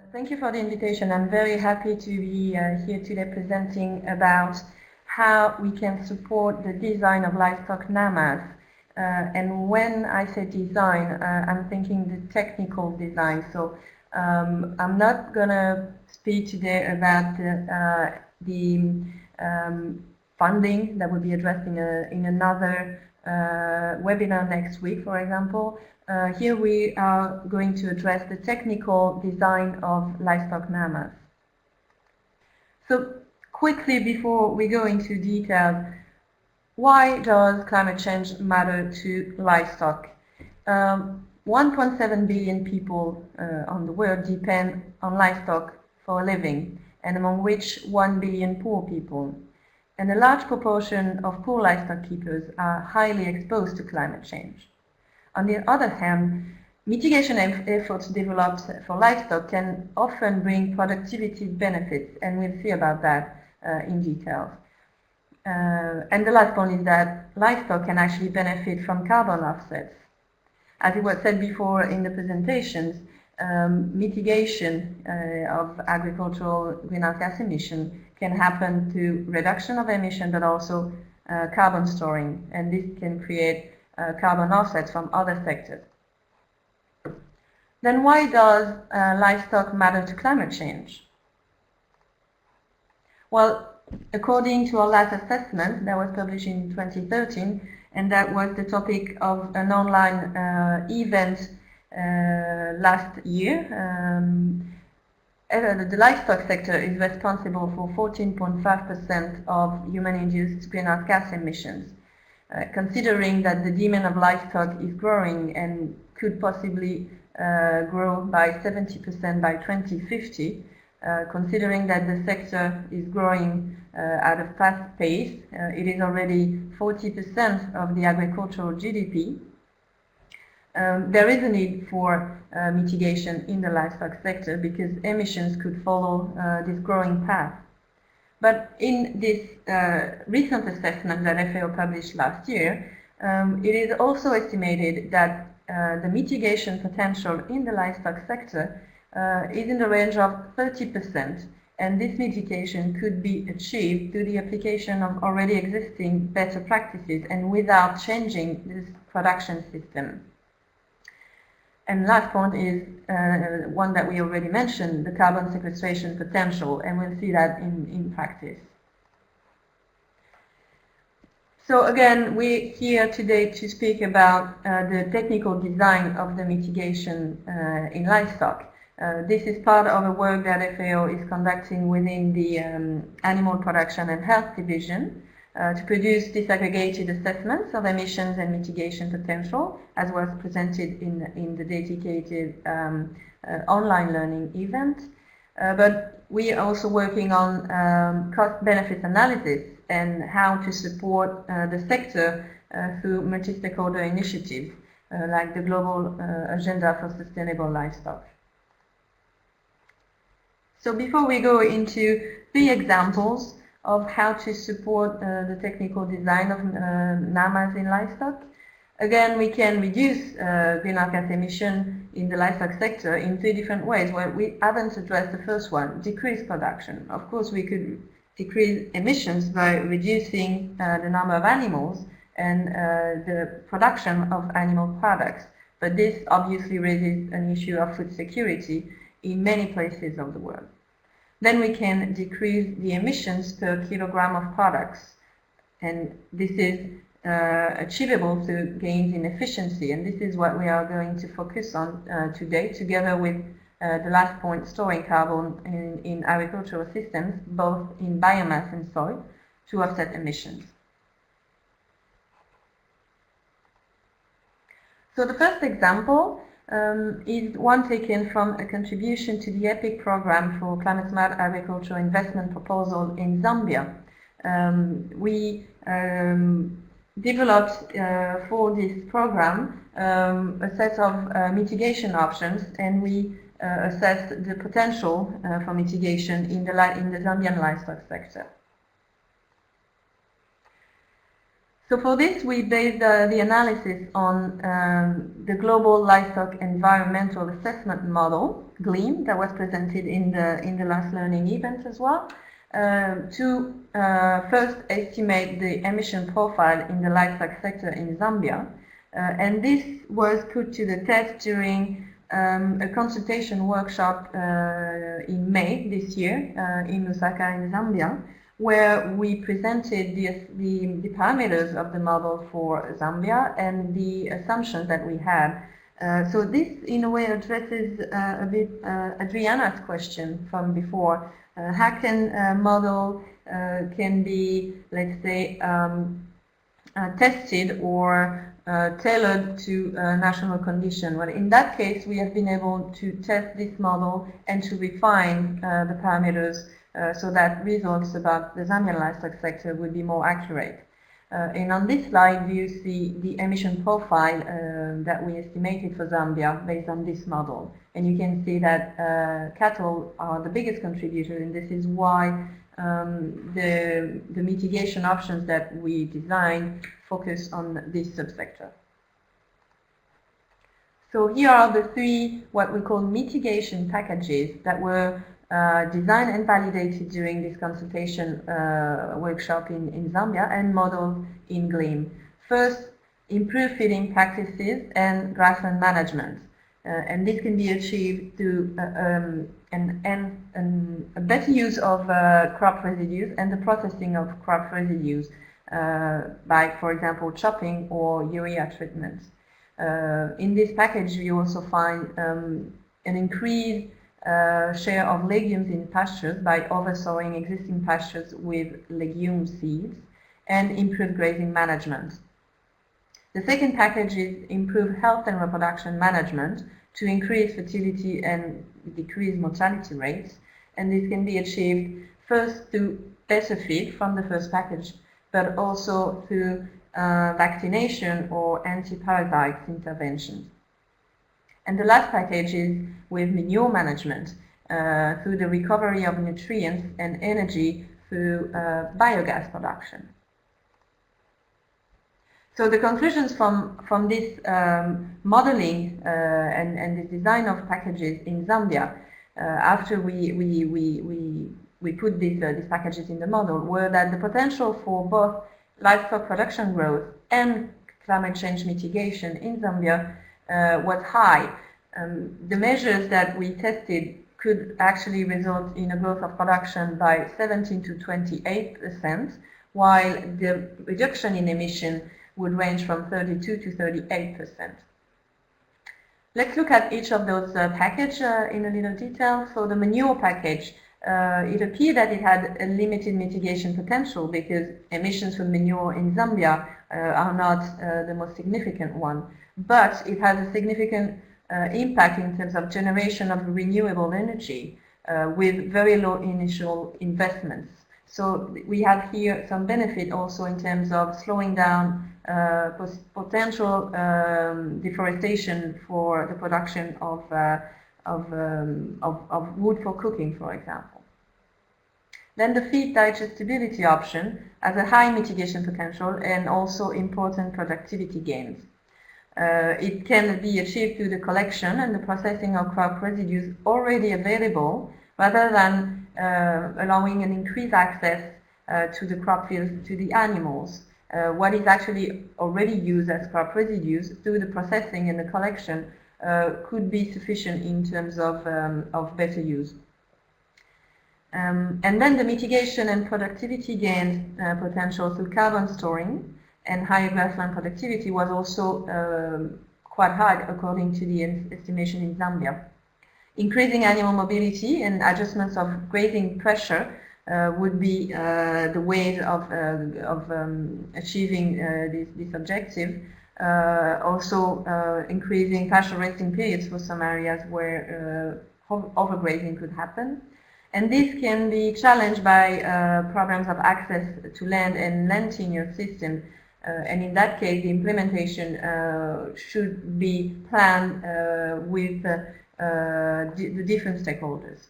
Thank you for the invitation. I'm very happy to be here today presenting about how we can support the design of livestock NAMAs. And when I say design, I'm thinking the technical design. So I'm not going to speak today about the funding that will be addressed in another webinar next week, for example. Here we are going to address the technical design of livestock NAMAs. So quickly, before we go into details, why does climate change matter to livestock? 1.7 billion people on the world depend on livestock for a living, and among which 1 billion poor people. And a large proportion of poor livestock keepers are highly exposed to climate change. On the other hand, mitigation efforts developed for livestock can often bring productivity benefits, and we'll see about that in detail. And the last point is that livestock can actually benefit from carbon offsets. As it was said before in the presentations, mitigation of agricultural greenhouse gas emission can happen through reduction of emission, but also carbon storing, and this can create carbon offsets from other sectors. Then why does livestock matter to climate change? Well, according to our last assessment that was published in 2013, and that was the topic of an online event last year, the livestock sector is responsible for 14.5% of human-induced greenhouse gas emissions. Considering that the demand of livestock is growing and could possibly grow by 70% by 2050, considering that the sector is growing at a fast pace, it is already 40% of the agricultural GDP. There is a need for mitigation in the livestock sector because emissions could follow this growing path. But in this recent assessment that FAO published last year, it is also estimated that the mitigation potential in the livestock sector is in the range of 30%, and this mitigation could be achieved through the application of already existing better practices and without changing this production system. And last point is one that we already mentioned, the carbon sequestration potential, and we'll see that in practice. So again, we're here today to speak about the technical design of the mitigation in livestock. This is part of a work that FAO is conducting within the Animal Production and Health Division to produce disaggregated assessments of emissions and mitigation potential, as was presented in the dedicated online learning event. But we are also working on cost-benefit analysis and how to support the sector through multi-stakeholder initiatives, like the Global Agenda for Sustainable Livestock. So before we go into 3 examples of how to support the technical design of NAMAs in livestock. Again, we can reduce greenhouse gas emission in the livestock sector in 3 different ways. Well, we haven't addressed the first one, decrease production. Of course, we could decrease emissions by reducing the number of animals and the production of animal products. But this obviously raises an issue of food security in many places of the world. Then we can decrease the emissions per kilogram of products, and this is achievable through gains in efficiency, and this is what we are going to focus on today, together with the last point, storing carbon in agricultural systems, both in biomass and soil, to offset emissions. So the first example is one taken from a contribution to the EPIC program for climate smart agricultural investment proposal in Zambia. We developed for this program a set of mitigation options, and we assessed the potential for mitigation in the Zambian livestock sector. So for this, we based the analysis on the Global Livestock Environmental Assessment Model, GLEAM, that was presented in the last learning event as well, to first estimate the emission profile in the livestock sector in Zambia. And this was put to the test during a consultation workshop in May this year in Lusaka in Zambia, where we presented the parameters of the model for Zambia and the assumptions that we had. So this, in a way, addresses a bit Adriana's question from before. How can a model can be, let's say, tested or tailored to national condition? Well, in that case, we have been able to test this model and to refine the parameters so that results about the Zambian livestock sector would be more accurate. And on this slide, you see the emission profile that we estimated for Zambia based on this model. And you can see that cattle are the biggest contributor, and this is why the mitigation options that we designed focus on this subsector. So here are the three, what we call mitigation packages that were designed and validated during this consultation workshop in Zambia and modeled in GLEAM. First, improve feeding practices and grassland management. And this can be achieved through a better use of crop residues and the processing of crop residues by, for example, chopping or urea treatment. In this package, we also find an increased share of legumes in pastures by oversowing existing pastures with legume seeds and improved grazing management. The second package is improve health and reproduction management to increase fertility and decrease mortality rates, and this can be achieved first through better feed from the first package, but also through vaccination or anti-parasite interventions. And the last package is with manure management through the recovery of nutrients and energy through biogas production. So the conclusions from this modeling and the design of packages in Zambia after we put these packages in the model were that the potential for both livestock production growth and climate change mitigation in Zambia was high. The measures that we tested could actually result in a growth of production by 17 to 28%, while the reduction in emission would range from 32 to 38%. Let's look at each of those packages in a little detail. So the manure package, it appeared that it had a limited mitigation potential because emissions from manure in Zambia are not the most significant one, but it has a significant impact in terms of generation of renewable energy with very low initial investments. So we have here some benefit also in terms of slowing down potential deforestation for the production of wood for cooking, for example. Then the feed digestibility option has a high mitigation potential and also important productivity gains. It can be achieved through the collection and the processing of crop residues already available rather than allowing an increased access to the crop fields to the animals. What is actually already used as crop residues through the processing and the collection could be sufficient in terms of better use. And then the mitigation and productivity gains potential through carbon storing and higher grassland productivity was also quite high according to the estimation in Zambia. Increasing animal mobility and adjustments of grazing pressure would be the ways of achieving this objective. Also increasing pasture resting periods for some areas where overgrazing could happen. And this can be challenged by problems of access to land and land tenure system. And in that case, the implementation should be planned with the different stakeholders.